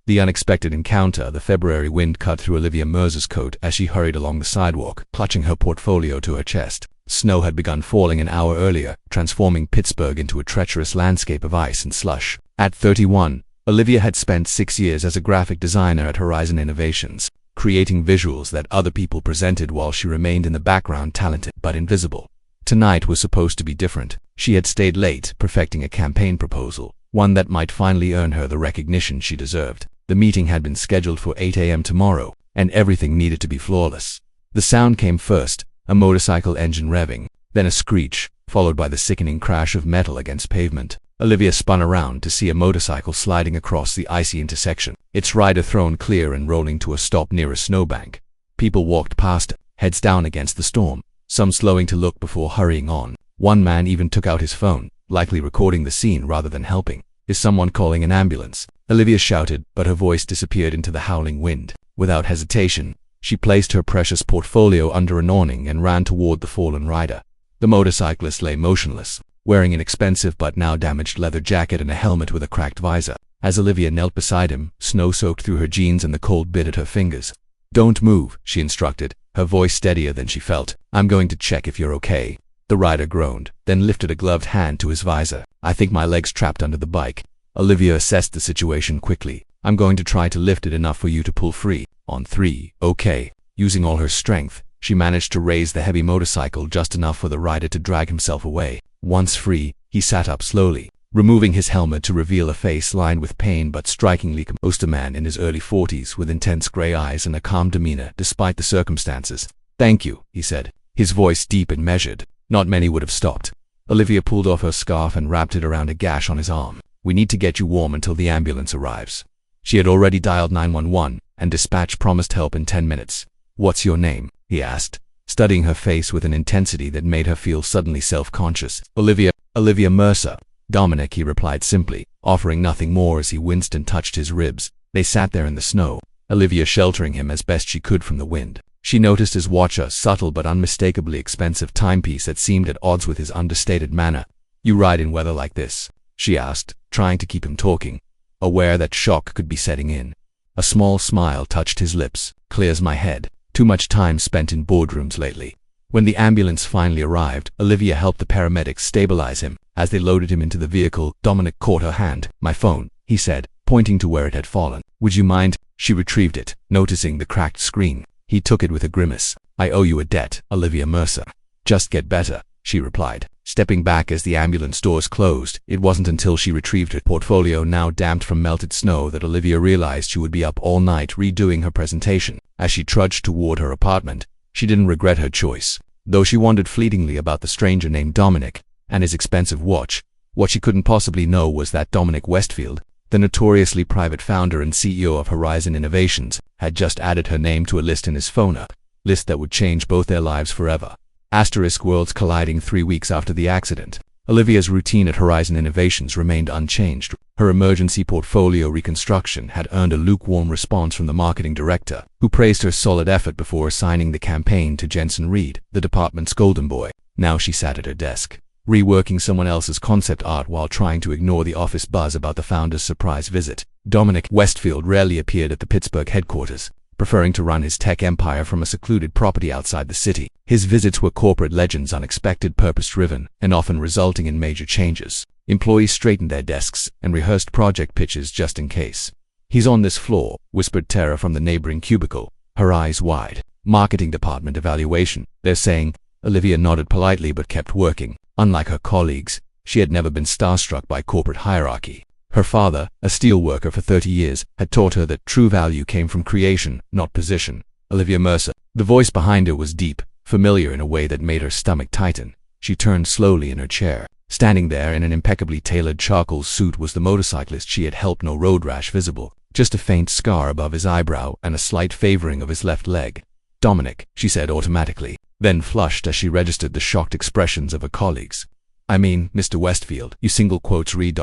The unexpected encounter, the February wind cut through Olivia Mercer's coat as she hurried along the sidewalk, clutching her portfolio to her chest. Snow had begun falling an hour earlier, transforming Pittsburgh into a treacherous landscape of ice and slush. At 31, Olivia had spent 6 years as a graphic designer at Horizon Innovations, creating visuals that other people presented while she remained in the background, talented but invisible. Tonight was supposed to be different. She had stayed late, perfecting a campaign proposal, one that might finally earn her the recognition she deserved. The meeting had been scheduled for 8 a.m. tomorrow, and everything needed to be flawless. The sound came first, a motorcycle engine revving, then a screech, followed by the sickening crash of metal against pavement. Olivia spun around to see a motorcycle sliding across the icy intersection, its rider thrown clear and rolling to a stop near a snowbank. People walked past, heads down against the storm, some slowing to look before hurrying on. One man even took out his phone, likely recording the scene rather than helping. "Is someone calling an ambulance?" Olivia shouted, but her voice disappeared into the howling wind. Without hesitation, she placed her precious portfolio under an awning and ran toward the fallen rider. The motorcyclist lay motionless, wearing an expensive but now damaged leather jacket and a helmet with a cracked visor. As Olivia knelt beside him, snow soaked through her jeans and the cold bit at her fingers. "Don't move," she instructed, her voice steadier than she felt. "I'm going to check if you're okay." The rider groaned, then lifted a gloved hand to his visor. "I think my leg's trapped under the bike." Olivia assessed the situation quickly. "I'm going to try to lift it enough for you to pull free. On 3, okay." Using all her strength, she managed to raise the heavy motorcycle just enough for the rider to drag himself away. Once free, he sat up slowly, removing his helmet to reveal a face lined with pain but strikingly composed. A man in his early 40s with intense gray eyes and a calm demeanor despite the circumstances. "Thank you," he said, his voice deep and measured. Not many would have stopped. Olivia pulled off her scarf and wrapped it around a gash on his arm. "We need to get you warm until the ambulance arrives." She had already dialed 911, and dispatch promised help in 10 minutes. "What's your name?" he asked, studying her face with an intensity that made her feel suddenly self-conscious. Olivia Mercer." "Dominic," he replied simply, offering nothing more as he winced and touched his ribs. They sat there in the snow, Olivia sheltering him as best she could from the wind. She noticed his watch, a subtle but unmistakably expensive timepiece that seemed at odds with his understated manner. "You ride in weather like this?" she asked, trying to keep him talking, aware that shock could be setting in. A small smile touched his lips. "Clears my head. Too much time spent in boardrooms lately." When the ambulance finally arrived, Olivia helped the paramedics stabilize him. As they loaded him into the vehicle, Dominic caught her hand. "My phone," he said, pointing to where it had fallen. "Would you mind?" She retrieved it, noticing the cracked screen. He took it with a grimace. "I owe you a debt, Olivia Mercer." "Just get better," she replied, stepping back as the ambulance doors closed. It wasn't until she retrieved her portfolio, now damped from melted snow, that Olivia realized she would be up all night redoing her presentation. As she trudged toward her apartment, she didn't regret her choice. Though she wondered fleetingly about the stranger named Dominic and his expensive watch, what she couldn't possibly know was that Dominic Westfield, the notoriously private founder and CEO of Horizon Innovations, had just added her name to a list in his phone, a list that would change both their lives forever. Asterisk worlds colliding 3 weeks after the accident. Olivia's routine at Horizon Innovations remained unchanged. Her emergency portfolio reconstruction had earned a lukewarm response from the marketing director, who praised her solid effort before assigning the campaign to Jensen Reed, the department's golden boy. Now she sat at her desk, reworking someone else's concept art while trying to ignore the office buzz about the founder's surprise visit. Dominic Westfield rarely appeared at the Pittsburgh headquarters, preferring to run his tech empire from a secluded property outside the city. His visits were corporate legends, unexpected, purpose-driven, and often resulting in major changes. Employees straightened their desks and rehearsed project pitches just in case. "He's on this floor," whispered Tara from the neighboring cubicle, her eyes wide. "Marketing department evaluation, they're saying." Olivia nodded politely but kept working. Unlike her colleagues, she had never been starstruck by corporate hierarchy. Her father, a steel worker for 30 years, had taught her that true value came from creation, not position. Olivia Mercer. The voice behind her was deep, familiar in a way that made her stomach tighten. She turned slowly in her chair. Standing there in an impeccably tailored charcoal suit was the motorcyclist she had helped, no road rash visible, just a faint scar above his eyebrow and a slight favoring of his left leg. "Dominic," she said automatically, then flushed as she registered the shocked expressions of her colleagues. "I mean, Mr. Westfield, you single quotes read ...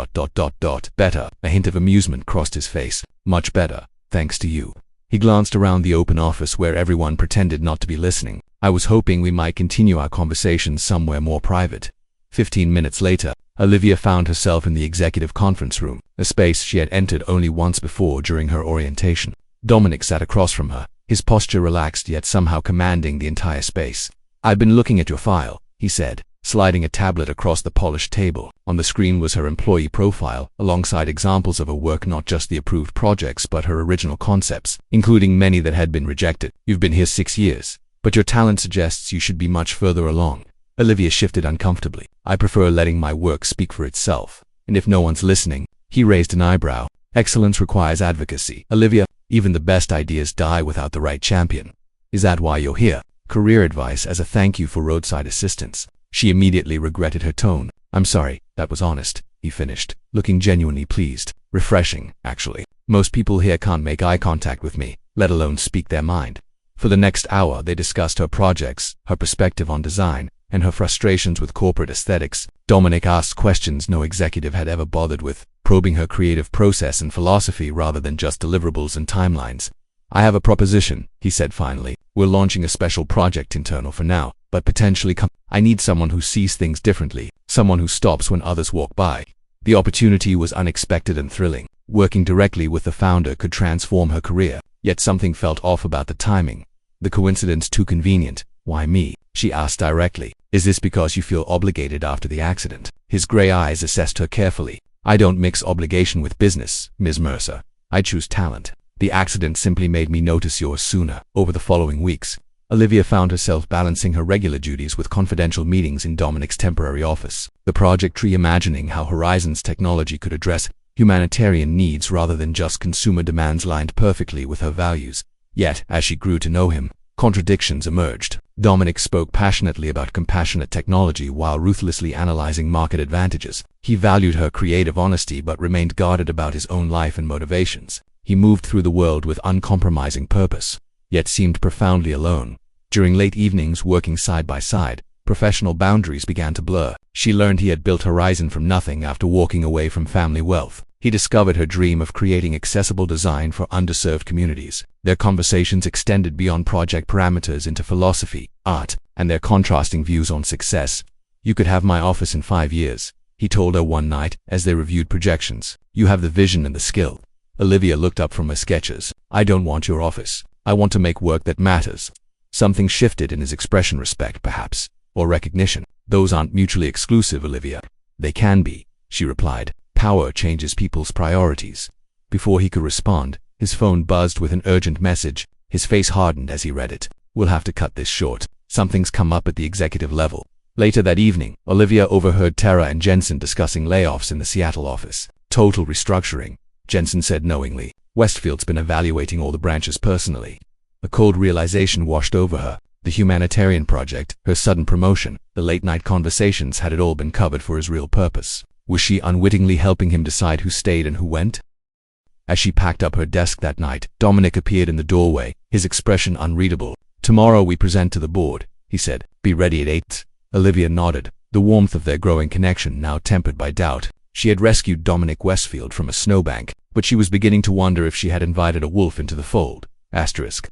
better." A hint of amusement crossed his face. "Much better, thanks to you." He glanced around the open office where everyone pretended not to be listening. "I was hoping we might continue our conversation somewhere more private." 15 minutes later, Olivia found herself in the executive conference room, a space she had entered only once before during her orientation. Dominic sat across from her, his posture relaxed yet somehow commanding the entire space. "I've been looking at your file," he said, sliding a tablet across the polished table. On the screen was her employee profile, alongside examples of her work, not just the approved projects but her original concepts, including many that had been rejected. "You've been here 6 years, but your talent suggests you should be much further along." Olivia shifted uncomfortably. "I prefer letting my work speak for itself. And if no one's listening," he raised an eyebrow, "excellence requires advocacy. Olivia, even the best ideas die without the right champion. Is that why you're here? Career advice as a thank you for roadside assistance." She immediately regretted her tone. "I'm sorry, that was honest," he finished, looking genuinely pleased. "Refreshing, actually. Most people here can't make eye contact with me, let alone speak their mind." For the next hour they discussed her projects, her perspective on design, and her frustrations with corporate aesthetics. Dominic asked questions no executive had ever bothered with, probing her creative process and philosophy rather than just deliverables and timelines. "I have a proposition," he said finally. "We're launching a special project internal for now, but potentially I need someone who sees things differently, someone who stops when others walk by." The opportunity was unexpected and thrilling. Working directly with the founder could transform her career, yet something felt off about the timing. The coincidence too convenient. "Why me?" she asked directly. "Is this because you feel obligated after the accident?" His gray eyes assessed her carefully. "I don't mix obligation with business, Ms. Mercer. I choose talent. The accident simply made me notice yours sooner." Over the following weeks, Olivia found herself balancing her regular duties with confidential meetings in Dominic's temporary office. The project tree imagining how Horizon's technology could address humanitarian needs rather than just consumer demands lined perfectly with her values. Yet, as she grew to know him, contradictions emerged. Dominic spoke passionately about compassionate technology while ruthlessly analyzing market advantages. He valued her creative honesty but remained guarded about his own life and motivations. He moved through the world with uncompromising purpose, yet seemed profoundly alone. During late evenings working side by side, professional boundaries began to blur. She learned he had built Horizon from nothing after walking away from family wealth. He discovered her dream of creating accessible design for underserved communities. Their conversations extended beyond project parameters into philosophy, art, and their contrasting views on success. "You could have my office in 5 years, he told her one night as they reviewed projections. "You have the vision and the skill." Olivia looked up from her sketches. "I don't want your office. I want to make work that matters." Something shifted in his expression. Respect, perhaps, or recognition. "Those aren't mutually exclusive, Olivia." "They can be," she replied. "Power changes people's priorities." Before he could respond, his phone buzzed with an urgent message. His face hardened as he read it. "We'll have to cut this short. Something's come up at the executive level." Later that evening, Olivia overheard Tara and Jensen discussing layoffs in the Seattle office. "Total restructuring," Jensen said knowingly. "Westfield's been evaluating all the branches personally." A cold realization washed over her. The humanitarian project, her sudden promotion, the late-night conversations, had it all been covered for his real purpose? Was she unwittingly helping him decide who stayed and who went? As she packed up her desk that night, Dominic appeared in the doorway, his expression unreadable. "Tomorrow we present to the board," he said. "Be ready at 8. Olivia nodded, the warmth of their growing connection now tempered by doubt. She had rescued Dominic Westfield from a snowbank, but she was beginning to wonder if she had invited a wolf into the fold.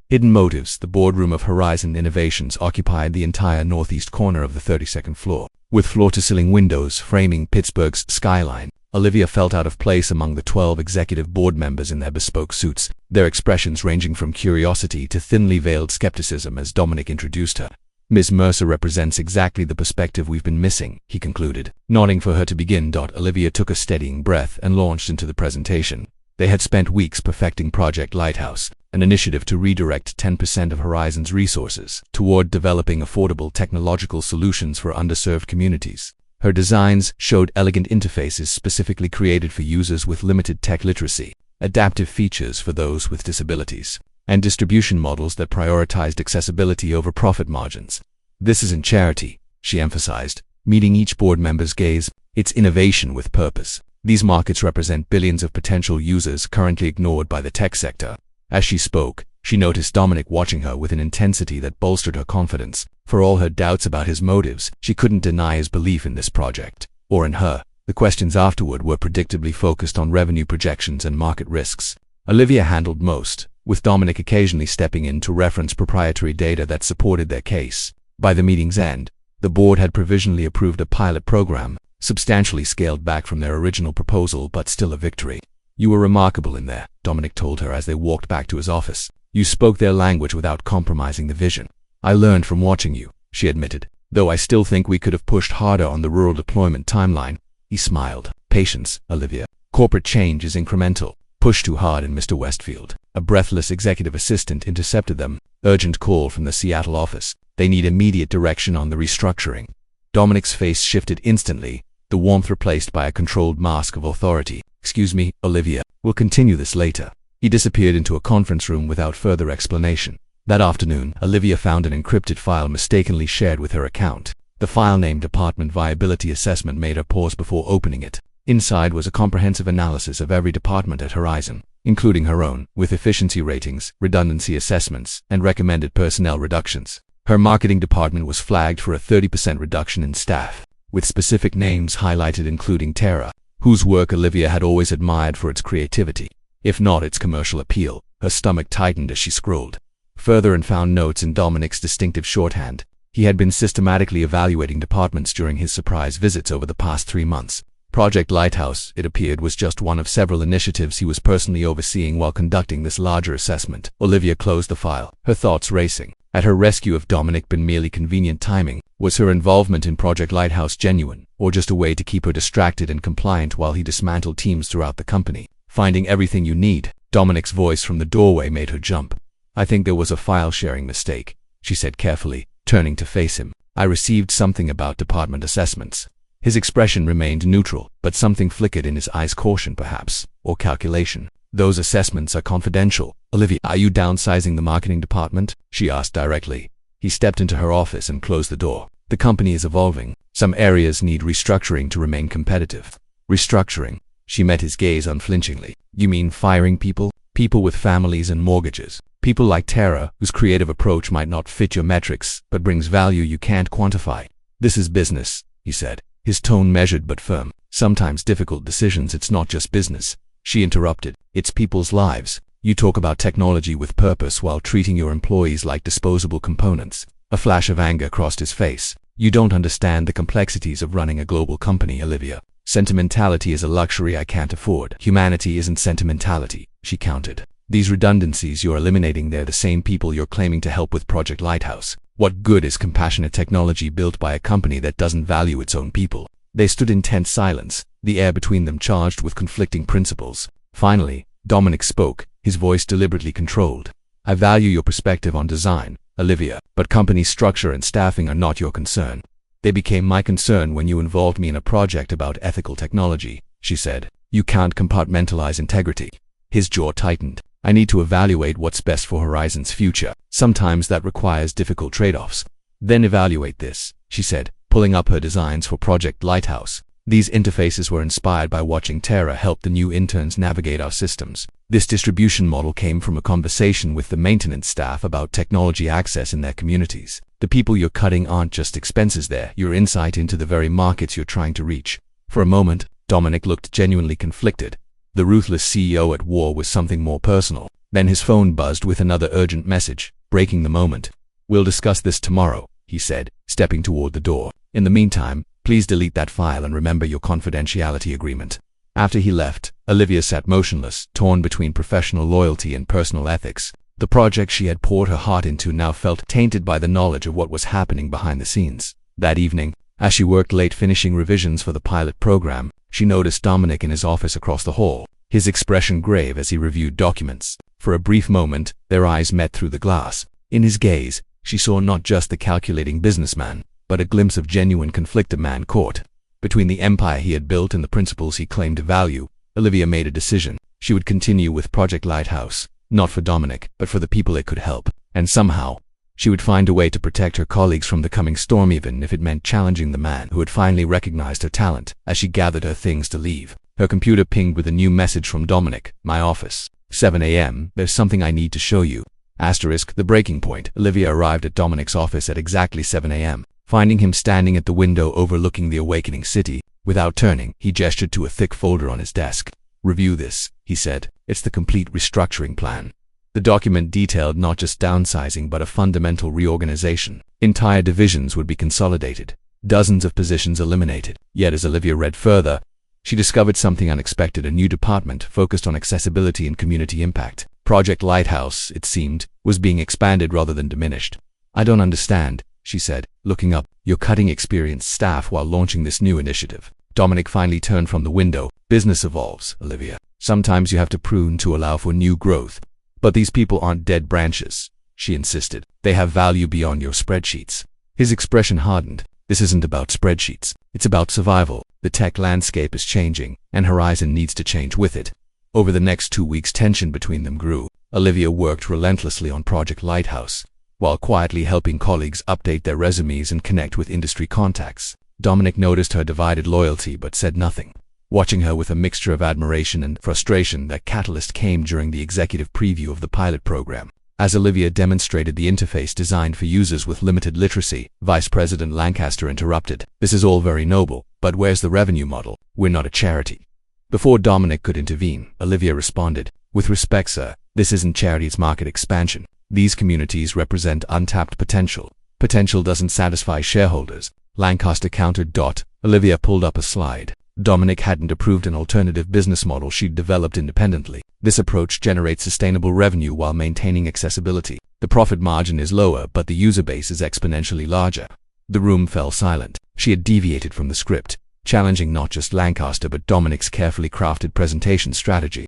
Hidden motives. The boardroom of Horizon Innovations occupied the entire northeast corner of the 32nd floor. With floor-to-ceiling windows framing Pittsburgh's skyline, Olivia felt out of place among the 12 executive board members in their bespoke suits, their expressions ranging from curiosity to thinly veiled skepticism as Dominic introduced her. "Ms. Mercer represents exactly the perspective we've been missing," he concluded. Nodding for her to begin, Olivia took a steadying breath and launched into the presentation. They had spent weeks perfecting Project Lighthouse, an initiative to redirect 10% of Horizon's resources toward developing affordable technological solutions for underserved communities. Her designs showed elegant interfaces specifically created for users with limited tech literacy, adaptive features for those with disabilities, and distribution models that prioritized accessibility over profit margins. "This isn't charity," she emphasized, meeting each board member's gaze. "It's innovation with purpose. These markets represent billions of potential users currently ignored by the tech sector." As she spoke, she noticed Dominic watching her with an intensity that bolstered her confidence. For all her doubts about his motives, she couldn't deny his belief in this project, or in her. The questions afterward were predictably focused on revenue projections and market risks. Olivia handled most, with Dominic occasionally stepping in to reference proprietary data that supported their case. By the meeting's end, The board had provisionally approved a pilot program, substantially scaled back from their original proposal but still a victory. "You were remarkable in there," Dominic told her as they walked back to his office. "You spoke their language without compromising the vision." "I learned from watching you," she admitted, "though I still think we could have pushed harder on the rural deployment timeline." He smiled. "Patience, Olivia. Corporate change is incremental. Push too hard in Mr. Westfield." A breathless executive assistant intercepted them. "Urgent call from the Seattle office. They need immediate direction on the restructuring." Dominic's face shifted instantly, the warmth replaced by a controlled mask of authority. "Excuse me, Olivia. We'll continue this later." He disappeared into a conference room without further explanation. That afternoon, Olivia found an encrypted file mistakenly shared with her account. The file named Department Viability Assessment made her pause before opening it. Inside was a comprehensive analysis of every department at Horizon, including her own, with efficiency ratings, redundancy assessments, and recommended personnel reductions. Her marketing department was flagged for a 30% reduction in staff, with specific names highlighted including Tara, whose work Olivia had always admired for its creativity, if not its commercial appeal. Her stomach tightened as she scrolled further and found notes in Dominic's distinctive shorthand. He had been systematically evaluating departments during his surprise visits over the past 3 months. Project Lighthouse, it appeared, was just one of several initiatives he was personally overseeing while conducting this larger assessment. Olivia closed the file, her thoughts racing. Had her rescue of Dominic been merely convenient timing? Was her involvement in Project Lighthouse genuine, or just a way to keep her distracted and compliant while he dismantled teams throughout the company? "Finding everything you need." Dominic's voice from the doorway made her jump. "I think there was a file-sharing mistake," she said carefully, turning to face him. "I received something about department assessments." His expression remained neutral, but something flickered in his eyes, caution perhaps, or calculation. "Those assessments are confidential." "Olivia, are you downsizing the marketing department?" she asked directly. He stepped into her office and closed the door. "The company is evolving. Some areas need restructuring to remain competitive." "Restructuring?" She met his gaze unflinchingly. "You mean firing people? People with families and mortgages? People like Tara, whose creative approach might not fit your metrics, but brings value you can't quantify?" "This is business," he said, his tone measured but firm. "Sometimes difficult decisions, it's not just business." She interrupted. "It's people's lives. You talk about technology with purpose while treating your employees like disposable components." A flash of anger crossed his face. "You don't understand the complexities of running a global company, Olivia. Sentimentality is a luxury I can't afford." "Humanity isn't sentimentality," she countered. "These redundancies you're eliminating, they're the same people you're claiming to help with Project Lighthouse. What good is compassionate technology built by a company that doesn't value its own people?" They stood in tense silence, the air between them charged with conflicting principles. Finally, Dominic spoke, his voice deliberately controlled. "I value your perspective on design, Olivia, but company structure and staffing are not your concern." "They became my concern when you involved me in a project about ethical technology," she said. "You can't compartmentalize integrity." His jaw tightened. "I need to evaluate what's best for Horizon's future. Sometimes that requires difficult trade-offs." "Then evaluate this," she said, pulling up her designs for Project Lighthouse. These interfaces were inspired by watching Tara help the new interns navigate our systems. This distribution model came from a conversation with the maintenance staff about technology access in their communities. "The people you're cutting aren't just expenses, they're your insight into the very markets you're trying to reach." For a moment, Dominic looked genuinely conflicted. The ruthless CEO at war with something more personal. Then his phone buzzed with another urgent message, breaking the moment. "We'll discuss this tomorrow," he said, stepping toward the door. "In the meantime, please delete that file and remember your confidentiality agreement." After he left, Olivia sat motionless, torn between professional loyalty and personal ethics. The project she had poured her heart into now felt tainted by the knowledge of what was happening behind the scenes. That evening, as she worked late finishing revisions for the pilot program, she noticed Dominic in his office across the hall, his expression grave as he reviewed documents. For a brief moment, their eyes met through the glass. In his gaze, she saw not just the calculating businessman, but a glimpse of genuine conflict, a man caught between the empire he had built and the principles he claimed to value. Olivia made a decision. She would continue with Project Lighthouse, not for Dominic, but for the people it could help. And somehow, she would find a way to protect her colleagues from the coming storm, even if it meant challenging the man who had finally recognized her talent. As she gathered her things to leave, her computer pinged with a new message from Dominic. "My office. 7 a.m. There's something I need to show you." The breaking point. Olivia arrived at Dominic's office at exactly 7 a.m. Finding him standing at the window overlooking the awakening city, without turning, he gestured to a thick folder on his desk. "Review this," he said. "It's the complete restructuring plan." The document detailed not just downsizing but a fundamental reorganization. Entire divisions would be consolidated, dozens of positions eliminated. Yet as Olivia read further, she discovered something unexpected: a new department focused on accessibility and community impact. Project Lighthouse, it seemed, was being expanded rather than diminished. "I don't understand," she said, looking up. "You're cutting experienced staff while launching this new initiative." Dominic finally turned from the window. "Business evolves, Olivia. Sometimes you have to prune to allow for new growth. But these people aren't dead branches," she insisted. "They have value beyond your spreadsheets." His expression hardened. "This isn't about spreadsheets. It's about survival. The tech landscape is changing, and Horizon needs to change with it." Over the next 2 weeks, tension between them grew. Olivia worked relentlessly on Project Lighthouse, while quietly helping colleagues update their resumes and connect with industry contacts. Dominic noticed her divided loyalty but said nothing, watching her with a mixture of admiration and frustration. That catalyst came during the executive preview of the pilot program. As Olivia demonstrated the interface designed for users with limited literacy, Vice President Lancaster interrupted. "This is all very noble, but where's the revenue model? We're not a charity." Before Dominic could intervene, Olivia responded, "With respect, sir, this isn't charity, it's market expansion. These communities represent untapped potential. Potential doesn't satisfy shareholders," Lancaster countered. Olivia pulled up a slide. Dominic hadn't approved an alternative business model she'd developed independently. "This approach generates sustainable revenue while maintaining accessibility. The profit margin is lower, but the user base is exponentially larger." The room fell silent. She had deviated from the script, challenging not just Lancaster but Dominic's carefully crafted presentation strategy.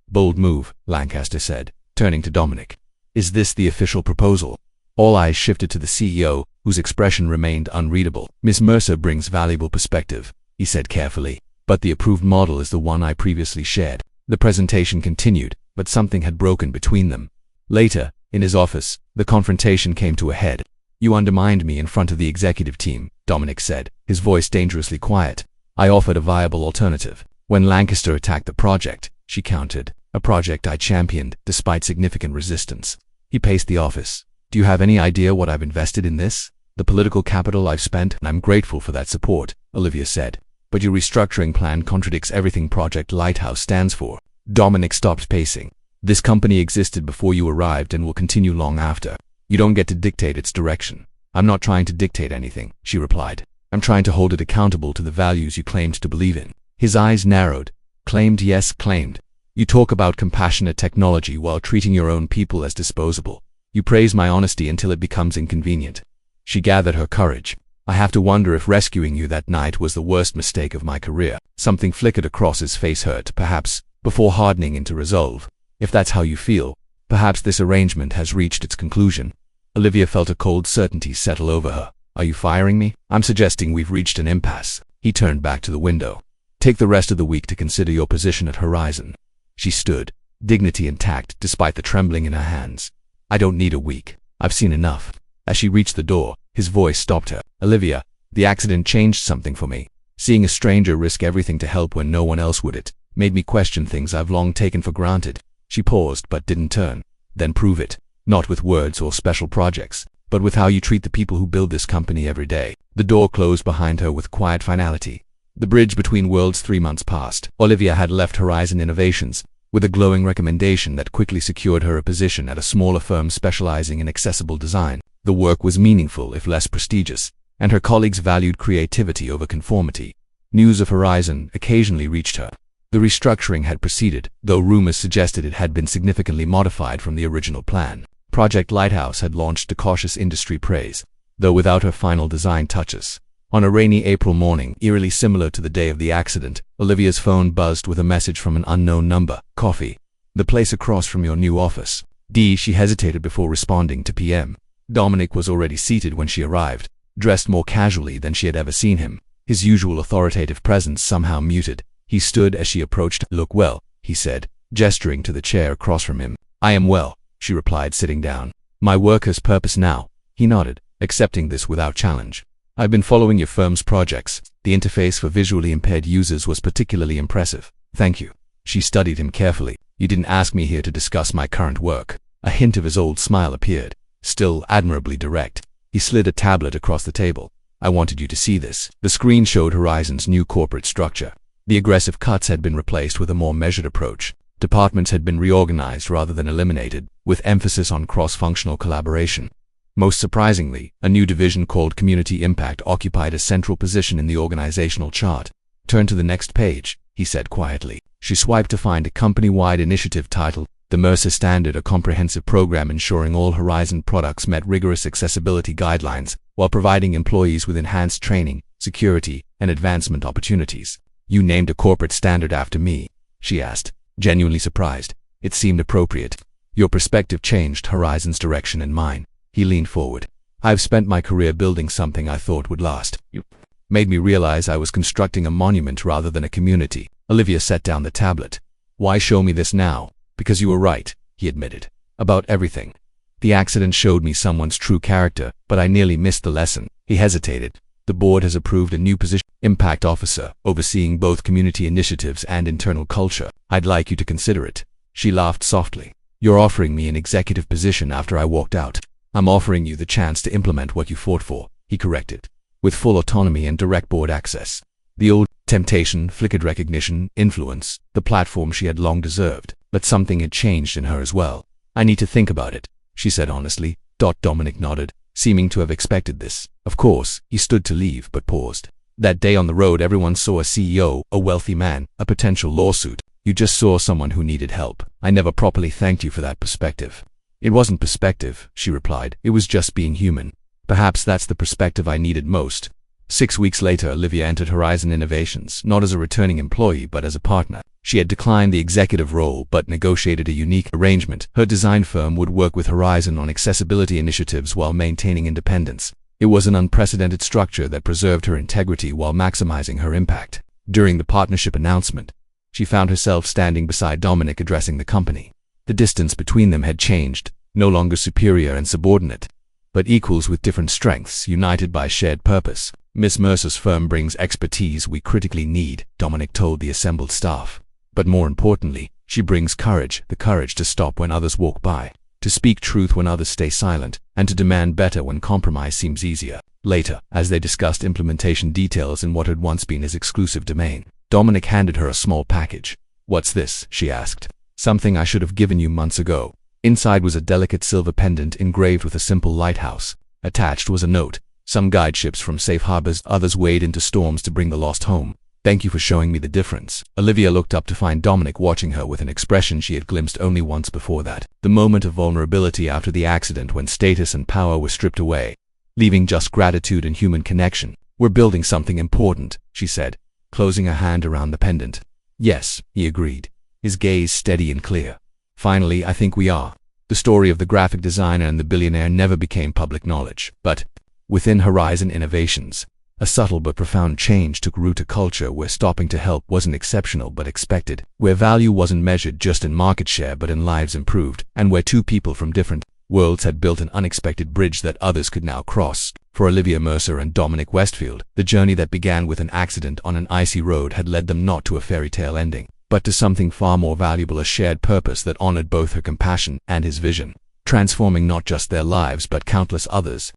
"Bold move," Lancaster said, turning to Dominic. "Is this the official proposal?" All eyes shifted to the CEO, whose expression remained unreadable. "Miss Mercer brings valuable perspective," he said carefully, "but the approved model is the one I previously shared." The presentation continued, but something had broken between them. Later, in his office, the confrontation came to a head. "You undermined me in front of the executive team," Dominic said, his voice dangerously quiet. "I offered a viable alternative. When Lancaster attacked the project," she countered, "a project I championed, despite significant resistance." He paced the office. "Do you have any idea what I've invested in this? The political capital I've spent? I'm grateful for that support," Olivia said. "But your restructuring plan contradicts everything Project Lighthouse stands for." Dominic stopped pacing. "This company existed before you arrived and will continue long after. You don't get to dictate its direction." "I'm not trying to dictate anything," she replied. "I'm trying to hold it accountable to the values you claimed to believe in." His eyes narrowed. "Claimed, yes, claimed. You talk about compassionate technology while treating your own people as disposable. You praise my honesty until it becomes inconvenient." She gathered her courage. "I have to wonder if rescuing you that night was the worst mistake of my career." Something flickered across his face. "Hurt, perhaps, before hardening into resolve. If that's how you feel, perhaps this arrangement has reached its conclusion." Olivia felt a cold certainty settle over her. "Are you firing me?" "I'm suggesting we've reached an impasse." He turned back to the window. "Take the rest of the week to consider your position at Horizon." She stood, dignity intact despite the trembling in her hands. "I don't need a week. I've seen enough." As she reached the door, his voice stopped her. "Olivia, the accident changed something for me. Seeing a stranger risk everything to help when no one else would, it made me question things I've long taken for granted." She paused but didn't turn. "Then prove it. Not with words or special projects, but with how you treat the people who build this company every day." The door closed behind her with quiet finality. The bridge between worlds. 3 months passed. Olivia had left Horizon Innovations with a glowing recommendation that quickly secured her a position at a smaller firm specializing in accessible design. The work was meaningful if less prestigious, and her colleagues valued creativity over conformity. News of Horizon occasionally reached her. The restructuring had proceeded, though rumors suggested it had been significantly modified from the original plan. Project Lighthouse had launched to cautious industry praise, though without her final design touches. On a rainy April morning, eerily similar to the day of the accident, Olivia's phone buzzed with a message from an unknown number. "Coffee. The place across from your new office." She hesitated before responding to PM. Dominic was already seated when she arrived, dressed more casually than she had ever seen him, his usual authoritative presence somehow muted. He stood as she approached. "Look well," he said, gesturing to the chair across from him. "I am well," she replied, sitting down. "My work has purpose now." He nodded, accepting this without challenge. "I've been following your firm's projects. The interface for visually impaired users was particularly impressive." "Thank you." She studied him carefully. "You didn't ask me here to discuss my current work." A hint of his old smile appeared, still admirably direct. He slid a tablet across the table. "I wanted you to see this." The screen showed Horizon's new corporate structure. The aggressive cuts had been replaced with a more measured approach. Departments had been reorganized rather than eliminated, with emphasis on cross-functional collaboration. Most surprisingly, a new division called Community Impact occupied a central position in the organizational chart. "Turn to the next page," he said quietly. She swiped to find a company-wide initiative titled The Mercer Standard, a comprehensive program ensuring all Horizon products met rigorous accessibility guidelines while providing employees with enhanced training, security, and advancement opportunities. "You named a corporate standard after me?" she asked, genuinely surprised. It seemed appropriate. "Your perspective changed Horizon's direction and mine." He leaned forward. "I've spent my career building something I thought would last. You made me realize I was constructing a monument rather than a community." Olivia set down the tablet. "Why show me this now?" "Because you were right," he admitted. "About everything. The accident showed me someone's true character, but I nearly missed the lesson." He hesitated. "The board has approved a new position, Impact Officer, overseeing both community initiatives and internal culture. I'd like you to consider it." She laughed softly. "You're offering me an executive position after I walked out." "I'm offering you the chance to implement what you fought for," he corrected, "with full autonomy and direct board access." The old temptation flickered recognition, influence, the platform she had long deserved. But something had changed in her as well. "I need to think about it," she said honestly. Dominic nodded, seeming to have expected this. Of course, he stood to leave, but paused. That day on the road, everyone saw a CEO, a wealthy man, a potential lawsuit. "You just saw someone who needed help. I never properly thanked you for that perspective." "It wasn't perspective," she replied. "It was just being human. Perhaps that's the perspective I needed most." 6 weeks later, Olivia entered Horizon Innovations, not as a returning employee but as a partner. She had declined the executive role but negotiated a unique arrangement. Her design firm would work with Horizon on accessibility initiatives while maintaining independence. It was an unprecedented structure that preserved her integrity while maximizing her impact. During the partnership announcement, she found herself standing beside Dominic addressing the company. The distance between them had changed, no longer superior and subordinate, but equals with different strengths, united by shared purpose. "Miss Mercer's firm brings expertise we critically need," Dominic told the assembled staff. "But more importantly, she brings courage, the courage to stop when others walk by, to speak truth when others stay silent, and to demand better when compromise seems easier." Later, as they discussed implementation details in what had once been his exclusive domain, Dominic handed her a small package. "What's this?" she asked. "Something I should have given you months ago." Inside was a delicate silver pendant engraved with a simple lighthouse. Attached was a note. "Some guide ships from safe harbors, others wade into storms to bring the lost home. Thank you for showing me the difference." Olivia looked up to find Dominic watching her with an expression she had glimpsed only once before that. The moment of vulnerability after the accident when status and power were stripped away, leaving just gratitude and human connection. "We're building something important," she said, closing her hand around the pendant. "Yes," he agreed, his gaze steady and clear. "Finally, I think we are." The story of the graphic designer and the billionaire never became public knowledge, but within Horizon Innovations, a subtle but profound change took root, a culture where stopping to help wasn't exceptional but expected, where value wasn't measured just in market share but in lives improved, and where two people from different worlds had built an unexpected bridge that others could now cross. For Olivia Mercer and Dominic Westfield, the journey that began with an accident on an icy road had led them not to a fairy tale ending, but to something far more valuable, a shared purpose that honored both her compassion and his vision, transforming not just their lives but countless others.